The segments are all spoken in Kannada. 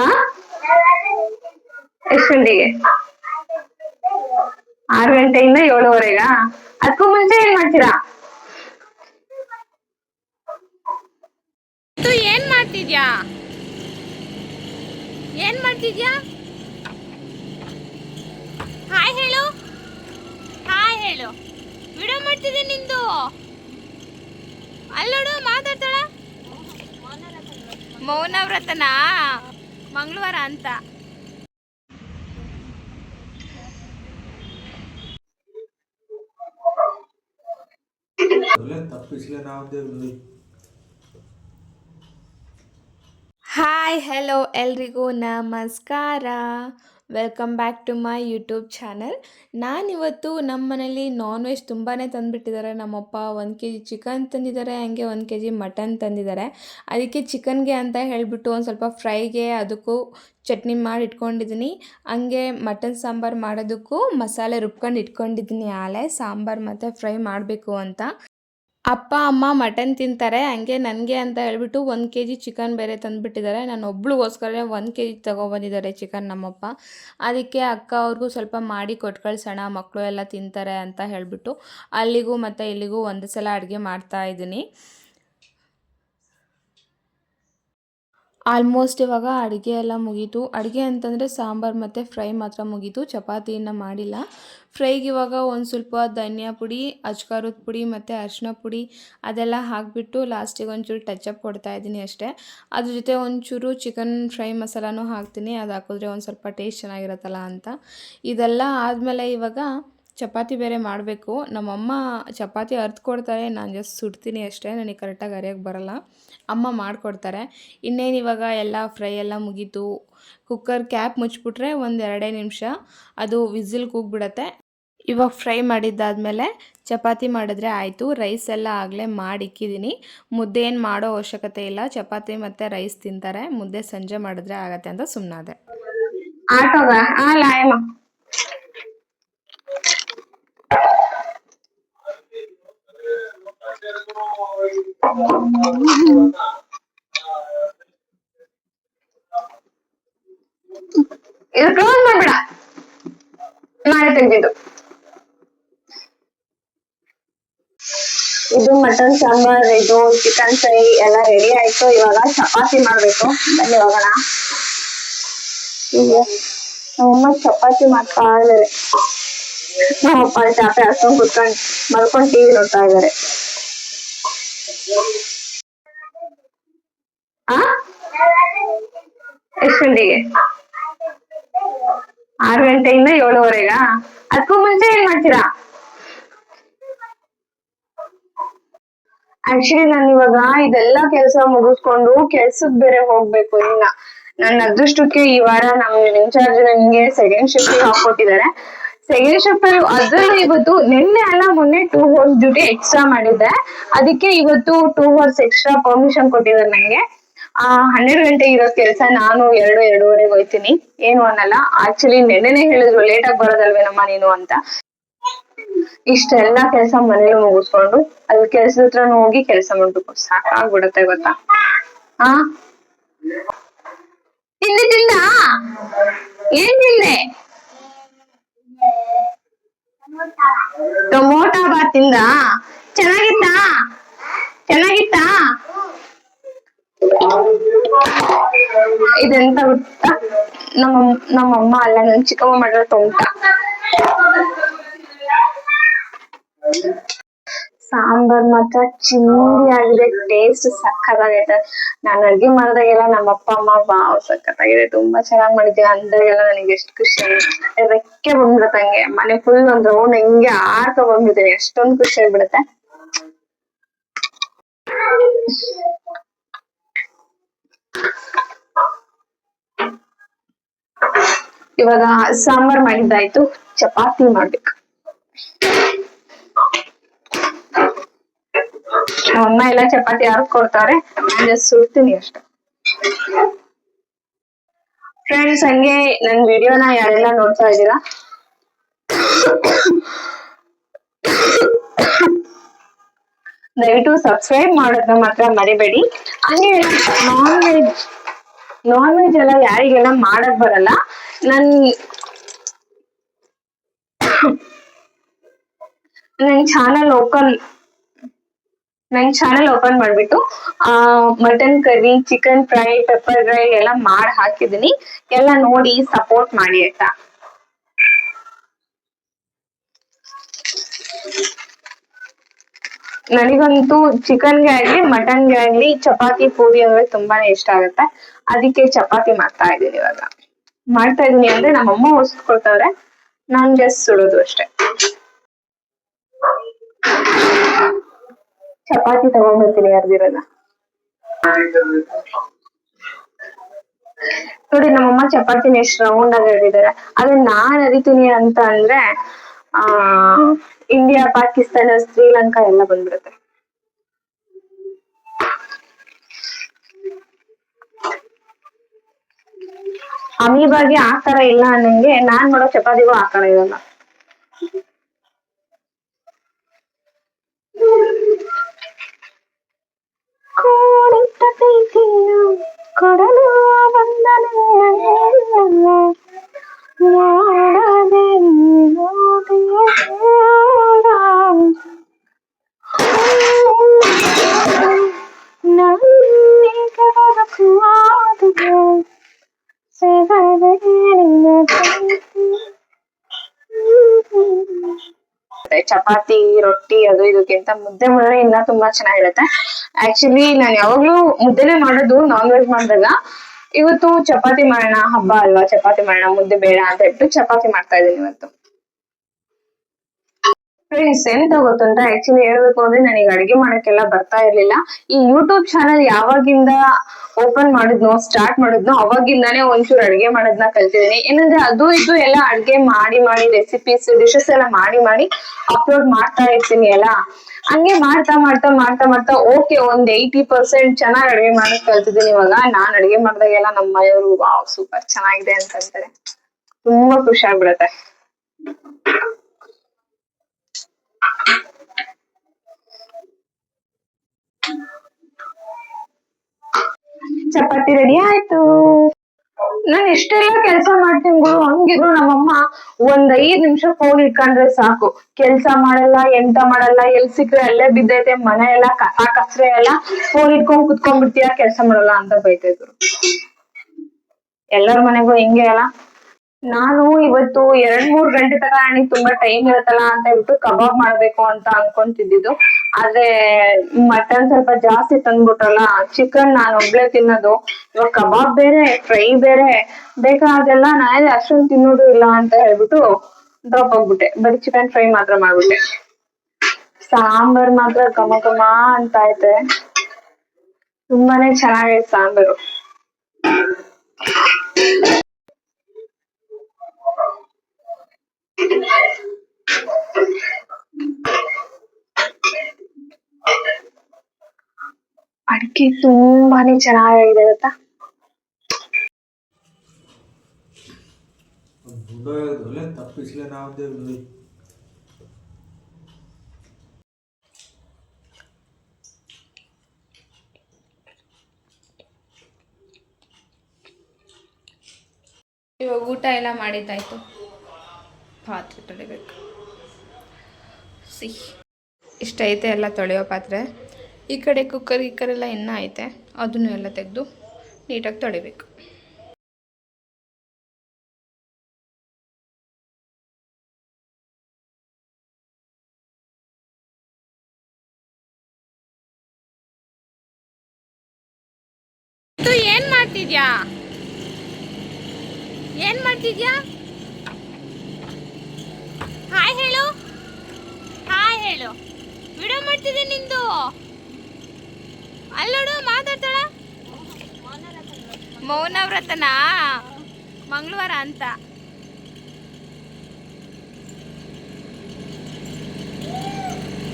ಆ ಎಷ್ಟು ಗಂಟೆಗೆ? 6 ಗಂಟೆಯಿಂದ 7:30. ಅದಕ್ಕೂ ಮುಂಚೆ ಏನ್ ಮಾಡ್ತೀರಾ? ಏನ್ ಮಾಡ್ತಿದ್ಯಾ? ಏನ್ ಮಾಡ್ತಿದ್ಯಾ? ಹಾಯ್ ಹೇಳು, ಹಾಯ್ ಹೇಳು. ವಿಡಿಯೋ ಮಾಡ್ತಿದ್ದೆ ನಿಂದು. ಅಲ್ಲೋಡು ಮಾತಾಡ್ತಾಳ. ಮೌನ ವ್ರತನಾ? ಮಂಗಳವಾರ ಅಂತ. ಹಾಯ್ ಹೆಲೋ ಎಲ್ರಿಗೂ ನಮಸ್ಕಾರ. Welcome back to my YouTube channel. ನಾನಿವತ್ತು ನಮ್ಮ ಮನೇಲಿ ನಾನ್ ವೆಜ್ ತುಂಬಾ ತಂದುಬಿಟ್ಟಿದ್ದಾರೆ. ನಮ್ಮಪ್ಪ 1 kg ಚಿಕನ್ ತಂದಿದ್ದಾರೆ, ಹಂಗೆ 1 kg ಮಟನ್ ತಂದಿದ್ದಾರೆ. ಅದಕ್ಕೆ ಚಿಕನ್ಗೆ ಅಂತ ಹೇಳಿಬಿಟ್ಟು ಒಂದು ಸ್ವಲ್ಪ ಫ್ರೈಗೆ ಅದಕ್ಕೂ ಚಟ್ನಿ ಮಾಡಿ ಇಟ್ಕೊಂಡಿದ್ದೀನಿ. ಹಂಗೆ ಮಟನ್ ಸಾಂಬಾರು ಮಾಡೋದಕ್ಕೂ ಮಸಾಲೆ ರುಬ್ಕೊಂಡು ಇಟ್ಕೊಂಡಿದ್ದೀನಿ. ಆಲೆ ಸಾಂಬಾರು ಮತ್ತು ಫ್ರೈ ಮಾಡಬೇಕು ಅಂತ. ಅಪ್ಪ ಅಮ್ಮ ಮಟನ್ ತಿಂತಾರೆ, ಹಂಗೆ ನನಗೆ ಅಂತ ಹೇಳ್ಬಿಟ್ಟು 1 kg ಚಿಕನ್ ಬೇರೆ ತಂದುಬಿಟ್ಟಿದ್ದಾರೆ. ನಾನು ಒಬ್ಳಿಗೋಸ್ಕರ 1 kg ತೊಗೊಬಂದಿದ್ದಾರೆ ಚಿಕನ್ ನಮ್ಮಪ್ಪ. ಅದಕ್ಕೆ ಅಕ್ಕ ಅವ್ರಿಗೂ ಸ್ವಲ್ಪ ಮಾಡಿ ಕೊಟ್ಟು ಕಳ್ಸೋಣ, ಮಕ್ಕಳು ಎಲ್ಲ ತಿಂತಾರೆ ಅಂತ ಹೇಳಿಬಿಟ್ಟು ಅಲ್ಲಿಗೂ ಮತ್ತು ಇಲ್ಲಿಗೂ ಒಂದು ಸಲ ಅಡುಗೆ ಮಾಡ್ತಾಯಿದ್ದೀನಿ. ಆಲ್ಮೋಸ್ಟ್ ಇವಾಗ ಅಡುಗೆ ಎಲ್ಲ ಮುಗೀತು. ಅಡುಗೆ ಅಂತಂದರೆ ಸಾಂಬಾರು ಮತ್ತು ಫ್ರೈ ಮಾತ್ರ ಮುಗೀತು, ಚಪಾತಿಯನ್ನು ಮಾಡಿಲ್ಲ. ಫ್ರೈಗೆ ಇವಾಗ ಒಂದು ಸ್ವಲ್ಪ ಧನಿಯಾ ಪುಡಿ, ಅಚ್ಕಾರದ ಪುಡಿ ಮತ್ತು ಅರಿಶಿನ ಪುಡಿ ಅದೆಲ್ಲ ಹಾಕಿಬಿಟ್ಟು ಲಾಸ್ಟಿಗೆ ಒಂಚೂರು ಟಚಪ್ ಕೊಡ್ತಾಯಿದ್ದೀನಿ ಅಷ್ಟೇ. ಅದ್ರ ಜೊತೆ ಒಂಚೂರು ಚಿಕನ್ ಫ್ರೈ ಮಸಾಲನೂ ಹಾಕ್ತೀನಿ, ಅದು ಹಾಕಿದ್ರೆ ಒಂದು ಸ್ವಲ್ಪ ಟೇಸ್ಟ್ ಚೆನ್ನಾಗಿರುತ್ತಲ್ಲ ಅಂತ. ಇದೆಲ್ಲ ಆದಮೇಲೆ ಇವಾಗ ಚಪಾತಿ ಬೇರೆ ಮಾಡಬೇಕು. ನಮ್ಮಮ್ಮ ಚಪಾತಿ ಅರ್ದು ಕೊಡ್ತಾರೆ, ನಾನು ಜಸ್ಟ್ ಸುಡ್ತೀನಿ ಅಷ್ಟೇ, ನನಗೆ ಕರೆಕ್ಟಾಗಿ ಅರಿಯೋಕ್ಕೆ ಬರೋಲ್ಲ. ಅಮ್ಮ ಮಾಡಿಕೊಡ್ತಾರೆ. ಇನ್ನೇನು ಇವಾಗ ಎಲ್ಲ ಫ್ರೈ ಎಲ್ಲ ಮುಗೀತು. ಕುಕ್ಕರ್ ಕ್ಯಾಪ್ ಮುಚ್ಚಿಬಿಟ್ರೆ ಒಂದು 2 ನಿಮಿಷ ಅದು ವಿಸಿಲ್ ಕೂಗ್ಬಿಡತ್ತೆ. ಇವಾಗ ಫ್ರೈ ಮಾಡಿದ್ದಾದಮೇಲೆ ಚಪಾತಿ ಮಾಡಿದ್ರೆ ಆಯಿತು. ರೈಸ್ ಎಲ್ಲ ಆಗಲೇ ಮಾಡಿಕ್ಕಿದ್ದೀನಿ. ಮುದ್ದೆ ಏನು ಮಾಡೋ ಅವಶ್ಯಕತೆ ಇಲ್ಲ, ಚಪಾತಿ ಮತ್ತು ರೈಸ್ ತಿಂತಾರೆ. ಮುದ್ದೆ ಸಂಜೆ ಮಾಡಿದ್ರೆ ಆಗತ್ತೆ ಅಂತ ಸುಮ್ಮನಾದೆ. ಆಟೋಗ ಲಾಯಮ್ಮ ಇದು ಕ್ಲೋಸ್ ಮಾಡ್ಬೇಡ, ನಾಳೆ ತೆಗ್ದಿದ್ದು. ಇದು ಮಟನ್ ಸಾಂಬಾರ್, ಇದು ಚಿಕನ್ ಫ್ರೈ ಎಲ್ಲ ರೆಡಿ ಆಯ್ತು. ಇವಾಗ ಚಪಾತಿ ಮಾಡ್ಬೇಕು, ಬನ್ನಿ ಹೋಗೋಣ. ಈಗ ನಮ್ಮಮ್ಮ ಚಪಾತಿ ಮಾಡ್ತಾ ಇದಾರೆ. ನಮ್ಮಪ್ಪ ಚಾಪೆ ಹಾಸ್ಕೊಂಡ್ ಕುತ್ಕೊಂಡು ಮಲ್ಕೊಂಡು ಟಿವಿ ನೋಡ್ತಾ ಇದಾರೆ. ಆ ಎಷ್ಟು ಗಂಟೆಗೆ? 6 ಗಂಟೆಯಿಂದ 7:30. ಅದಕ್ಕೂ ಮುಂಚೆ ಏನ್ ಮಾಡ್ತೀರಾ? ಆಕ್ಚುಲಿ ನಾನು ಇವಾಗ ಇದೆಲ್ಲ ಕೆಲಸ ಮುಗಿಸ್ಕೊಂಡು ಕೆಲ್ಸಕ್ ಬೇರೆ ಹೋಗ್ಬೇಕು. ಇನ್ನ ನನ್ನ ಅದೃಷ್ಟಕ್ಕೆ ಈ ವಾರ ನಮ್ಮ ಇನ್ಚಾರ್ಜ್ ನನಗೆ ಸೆಕೆಂಡ್ ಶಿಫ್ಟ್ ಹಾಕೊಟ್ಟಿದ್ದಾರೆ. ಸೆಕೆಂಡ್ ಶಿಫ್ಟ್ ಅಲ್ಲಿ ಅದ್ರಲ್ಲೂ ಇವತ್ತು ನಿನ್ನೆ ಅಲ್ಲ ಮೊನ್ನೆ 2 hours ಡ್ಯೂಟಿ ಎಕ್ಸ್ಟ್ರಾ ಮಾಡಿದ್ದೆ. ಅದಕ್ಕೆ ಇವತ್ತು 2 hours ಎಕ್ಸ್ಟ್ರಾ ಪರ್ಮಿಷನ್ ಕೊಟ್ಟಿದ್ದಾರೆ ನಂಗೆ. 12 ಗಂಟೆ ಇರೋ ಕೆಲಸ ನಾನು 2-2:30 ಹೋಯ್ತೀನಿ, ಏನು ಅನ್ನಲ್ಲ. ಆಕ್ಚುಲಿ ನೆನ್ನೆನೆ ಹೇಳಿದ್ರು ಲೇಟ್ ಆಗಿ ಬರೋದಲ್ವೇನಮ್ಮ ನೀನು ಅಂತ. ಇಷ್ಟೆಲ್ಲಾ ಕೆಲಸ ಮನೇಲಿ ಮುಗಿಸ್ಕೊಂಡು ಅಲ್ಲಿ ಕೆಲ್ಸದ ಹತ್ರನೂ ಹೋಗಿ ಕೆಲಸ ಮಾಡ್ಬೇಕು, ಸಾಕಾಗ್ಬಿಡತ್ತೆ ಗೊತ್ತಾ. ಆ ತಿಂಡಿ ತಿಂದ? ಏನ್ ತಿಂದೆ? ಟೊಮೊಟೊ ಬಾತ್ ತಿಂದ? ಚೆನ್ನಾಗಿತ್ತಾ? ಚೆನ್ನಾಗಿತ್ತಾ? ಇದೆಂತ ಗೊತ್ತಾ, ನಮ್ಮಮ್ಮ ಅಲ್ಲ ನನ್ ಚಿಕ್ಕಮ್ಮ ಮಾಡಿರೋ ಟೊಮೊಟ. ಸಾಂಬಾರ್ ಮಾತ್ರ ಚಿಂದಿ ಆಗಿದೆ, ಟೇಸ್ಟ್ ಸಕ್ಕತ್ತಾಗೈತೆ. ನಾನು ಅಡ್ಗೆ ಮಾಡಿದಾಗೆಲ್ಲ ನಮ್ಮ ಅಪ್ಪ ಅಮ್ಮ ಬಾವ್ ಸಕ್ಕತ್ತಾಗಿದೆ, ತುಂಬಾ ಚೆನ್ನಾಗ್ ಮಾಡಿದ್ಯಾ ಅಂದಾಗೆಲ್ಲ ನನಗೆ ಎಷ್ಟು ಖುಷಿ ಆಗುತ್ತೆ. ರೆಕ್ಕೆ ಬಂದ್ಬಿಡುತ್ತೆ, ಹಂಗೆ ಮನೆ ಫುಲ್ ಒಂದ್ ರೌಂಡ್ ಹಿಂಗೆ ಆಡ್ಕೊ ಬಂದ್ಬಿಡ್ತೀನಿ, ಎಷ್ಟೊಂದು ಖುಷಿ ಆಗ್ಬಿಡುತ್ತೆ. ಇವಾಗ ಸಾಂಬಾರ್ ಮಾಡಿದ್ದಾಯ್ತು, ಚಪಾತಿ ಮಾಡ್ಬೇಕು. ನಮ್ಮಮ್ಮ ಎಲ್ಲ ಚಪಾತಿ ಕೊಡ್ತಾರೆ, ನಾನು ಸುಡ್ತೀನಿ ಅಷ್ಟೆ. ಫ್ರೆಂಡ್ಸ್, ಹಂಗೆ ನನ್ ವಿಡಿಯೋನ ಯಾರೆಲ್ಲ ನೋಡ್ತಾ ಇದ್ದೀರಾ ದಯವಿಟ್ಟು ಸಬ್ಸ್ಕ್ರೈಬ್ ಮಾಡೋದನ್ನ ಮಾತ್ರ ಮರಿಬೇಡಿ. ಹಂಗೆ ನಾನ್ ವೆಜ್ ನಾನ್ ವೆಜ್ ಎಲ್ಲ ಯಾರಿಗೆಲ್ಲ ಮಾಡಕ್ ಬರಲ್ಲ. ನನ್ ನನ್ ಚಾನಲ್ ಓಪನ್ ಮಾಡ್ಬಿಟ್ಟು mutton curry, chicken fry, pepper fry ಎಲ್ಲ ಮಾಡಿ ಹಾಕಿದೀನಿ. ಎಲ್ಲ ನೋಡಿ ಸಪೋರ್ಟ್ ಮಾಡಿ ಆಯ್ತಾ. ನನಗಂತೂ ಚಿಕನ್ಗೆ ಆಗ್ಲಿ ಮಟನ್ಗೆ ಆಗ್ಲಿ ಚಪಾತಿ ಪೂರಿ ಅಂದ್ರೆ ತುಂಬಾನೇ ಇಷ್ಟ ಆಗುತ್ತೆ. ಅದಕ್ಕೆ ಚಪಾತಿ ಮಾಡ್ತಾ ಇದೀನಿ ಇವಾಗ. ಮಾಡ್ತಾ ಇದೀನಿ ಅಂದ್ರೆ ನಮ್ಮಮ್ಮ ಹೊಸ್ಕೊಳ್ತವ್ರೆ, ನಾನ್ ಜಸ್ಟ್ ಸುಡೋದು ಅಷ್ಟೇ. ಚಪಾತಿ ತಗೊಂಡ್ಬರ್ತೀನಿ ಅರ್ದಿರೋದ. ನೋಡಿ ನಮ್ಮಮ್ಮ ಚಪಾತಿನ ಎಷ್ಟು ರೌಂಡ್ ಆಗಿ ಅರಿದಿದ್ದಾರೆ. ಅದೇ ನಾನ್ ಅರಿತೀನಿ ಅಂತ ಅಂದ್ರೆ ಆ ಇಂಡಿಯಾ, ಪಾಕಿಸ್ತಾನ, ಶ್ರೀಲಂಕಾ ಎಲ್ಲ ಬಂದ್ಬಿಡುತ್ತೆ. ಅಮೀಬಾಗಿ ಆತರ ಇಲ್ಲ ಅನ್ನಂಗೆ ನಾನ್ ಮಾಡೋ ಚಪಾತಿಗೂ ಆತರ ಇರಲ್ಲ. ಕೊಡಲು ಚಪಾತಿ, ರೊಟ್ಟಿ ಅದು ಇದಕ್ಕಿಂತ ಮುದ್ದೆ ಮಾಡಿದ್ರೆ ಇನ್ನ ತುಂಬಾ ಚೆನ್ನಾಗಿರುತ್ತೆ. ಆಕ್ಚುಲಿ ನಾನ್ ಯಾವಾಗ್ಲೂ ಮುದ್ದೆನೆ ಮಾಡೋದು ನಾನ್ ವೆಜ್ ಮಾಡಿದಾಗ. ಇವತ್ತು ಚಪಾತಿ ಮಾಡೋಣ, ಹಬ್ಬ ಅಲ್ವಾ, ಚಪಾತಿ ಮಾಡೋಣ, ಮುದ್ದೆ ಬೇಡ ಅಂತ ಹೇಳ್ಬಿಟ್ಟು ಚಪಾತಿ ಮಾಡ್ತಾ ಇದೀನಿ ಇವತ್ತು. ಫ್ರೆಂಡ್ಸ್ ಎಂತ ಗೊತ್ತುಂಟ, ಆಕ್ಚುಲಿ ಹೇಳ್ಬೇಕು ಅಂದ್ರೆ ನನಗೆ ಅಡಿಗೆ ಮಾಡಕ್ಕೆಲ್ಲ ಬರ್ತಾ ಇರ್ಲಿಲ್ಲ. ಈ ಯೂಟ್ಯೂಬ್ ಚಾನಲ್ ಯಾವಾಗಿಂದ ಓಪನ್ ಮಾಡಿದ್ನೋ, ಸ್ಟಾರ್ಟ್ ಮಾಡಿದ್ನೋ ಅವಾಗಿಂದಾನೇ ಒಂಚೂರು ಅಡಿಗೆ ಮಾಡೋದನ್ನ ಕಲ್ತಿದೀನಿ. ಏನಂದ್ರೆ ಅದು ಇದು ಎಲ್ಲ ಅಡ್ಗೆ ಮಾಡಿ ರೆಸಿಪೀಸ್, ಡಿಶಸ್ ಎಲ್ಲ ಮಾಡಿ ಅಪ್ಲೋಡ್ ಮಾಡ್ತಾ ಇರ್ತೀನಿ ಅಲ್ಲ. ಹಂಗೆ ಮಾಡ್ತಾ ಓಕೆ ಒಂದ್ 80% ಚೆನ್ನಾಗಿ ಅಡಿಗೆ ಮಾಡಕ್ ಕಲ್ತಿದ್ದೀನಿ ಇವಾಗ. ನಾನ್ ಅಡಿಗೆ ಮಾಡ್ದಾಗೆಲ್ಲ ನಮ್ಮ ಮನೆಯವರು ವಾವ್ ಸೂಪರ್ ಚೆನ್ನಾಗಿದೆ ಅಂತಂತಾರೆ. ತುಂಬಾ ಖುಷಿ ಆಗ್ಬಿಡತ್ತೆ. ಚಪಾತಿ ರೆಡಿ ಆಯ್ತು. ನಾನ್ ಎಷ್ಟೆಲ್ಲ ಕೆಲ್ಸ ಮಾಡ್ತೀನಿ ಗುರು, ಹಂಗಿದ್ರು ನಮ್ಮಮ್ಮ ಒಂದ್ 5 ನಿಮಿಷ ಫೋನ್ ಇಟ್ಕೊಂಡ್ರೆ ಸಾಕು. ಕೆಲ್ಸ ಮಾಡಲ್ಲ, ಎಂತ ಮಾಡಲ್ಲ, ಎಲ್ ಸಿಕ್ರೆ ಅಲ್ಲೇ ಬಿದ್ದೈತೆ ಮನೆ ಎಲ್ಲ ಕಸ್ರೆ ಎಲ್ಲ, ಫೋನ್ ಇಟ್ಕೊಂಡ್ ಕುತ್ಕೊಂಡ್ಬಿಡ್ತೀಯ, ಕೆಲ್ಸ ಮಾಡಲ್ಲ ಅಂತ ಬೈತಾ ಇದ್ರು. ಎಲ್ಲರ ಮನೆಗೂ ಹಿಂಗೆ ಅಲ್ಲ. ನಾನು ಇವತ್ತು 2-3 ಗಂಟೆ ತನಕ ನನಗೆ ತುಂಬಾ ಟೈಮ್ ಇರುತ್ತಲ್ಲ ಅಂತ ಹೇಳ್ಬಿಟ್ಟು ಕಬಾಬ್ ಮಾಡ್ಬೇಕು ಅಂತ ಅನ್ಕೊಂತಿದ್ದು. ಆದ್ರೆ ಮಟನ್ ಸ್ವಲ್ಪ ಜಾಸ್ತಿ ತಂದ್ಬಿಟ್ರಲ್ಲ, ಚಿಕನ್ ನಾನು ಒಬ್ಳೆ ತಿನ್ನೋದು, ಇವಾಗ ಕಬಾಬ್ ಬೇರೆ, ಫ್ರೈ ಬೇರೆ ಬೇಕಾದೆಲ್ಲ ನಾನೇ ಅಷ್ಟೊಂದು ತಿನ್ನೋದು ಇಲ್ಲ ಅಂತ ಹೇಳ್ಬಿಟ್ಟು ಡ್ರಾಪ್ ಆಗ್ಬಿಟ್ಟೆ. ಬರೀ ಚಿಕನ್ ಫ್ರೈ ಮಾತ್ರ ಮಾಡ್ಬಿಟ್ಟೆ. ಸಾಂಬಾರ್ ಮಾತ್ರ ಘಮ ಅಂತ ಐತೆ, ತುಂಬಾನೇ ಚೆನ್ನಾಗೈತೆ ಸಾಂಬಾರು. ಅಡಿಕೆ ತುಂಬಾನೇ ಚೆನ್ನಾಗಿದೆ ಗೊತ್ತಾ. ಇವಾಗ ಊಟ ಎಲ್ಲ ಮಾಡಿದ್ದಾಯ್ತು, ಪಾತ್ರೆ ತೊಳಿಬೇಕು. ಇಷ್ಟ ಐತೆ ಎಲ್ಲ ತೊಳೆಯೋ ಪಾತ್ರೆ. ಈ ಕಡೆ ಕುಕ್ಕರ್ ಎಲ್ಲ ಇನ್ನೂ ಐತೆ, ಅದನ್ನು ಎಲ್ಲ ತೆಗೆದು ನೀಟಾಗಿ ತೊಳಿಬೇಕು. ಏನ್ ಮಾಡ್ತಿದ್ಯಾ? ಹಾಯ್ ಹೇಳು. ವಿಡಿಯೋ ಮಾಡ್ತಿದ್ದೆ ನಿಂದು. ಅಲ್ಲೋಡು ಮಾತಾಡ್ತಾಳ. ಮೌನವ್ರತನಾ ಮಂಗಳವಾರ ಅಂತ.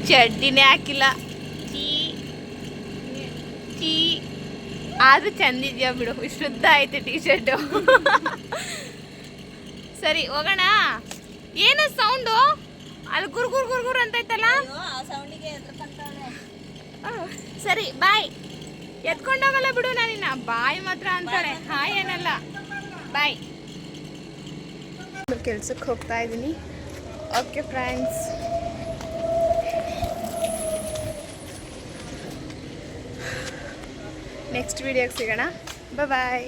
ಚಡ್ಡಿನೇ ಹಾಕಿಲ್ಲ, ಚೀ ಆದ್ರೂ ಚಂದಿದ್ಯಾ ಬಿಡು. ಶುದ್ಧ ಐತೆ ಟೀ ಶರ್ಟು. ಸರಿ ಹೋಗೋಣ. ಏನು ಸೌಂಡು ಅಲ್ಲಿ ಗುರ್ಗುರ್ ಅಂತ ಐತಲ್ಲ. ಸರಿ ಬಾಯ್. ಎತ್ಕೊಂಡೋಗಲ್ಲ ಬಿಡು ನಾನಿನ್ನ ಬಾಯ್ ಮಾತ್ರ ಅಂತಾಳೆ ಹಾಯ್ ಏನಲ್ಲ ಬಾಯ್ ಕೆಲ್ಸಕ್ಕೆ ಹೋಗ್ತಾ ಇದ್ದೀನಿ ಓಕೆ ಫ್ರೆಂಡ್ಸ್ ನೆಕ್ಸ್ಟ್ ವಿಡಿಯೋಗೆ ಸಿಗೋಣ ಬಾಯ್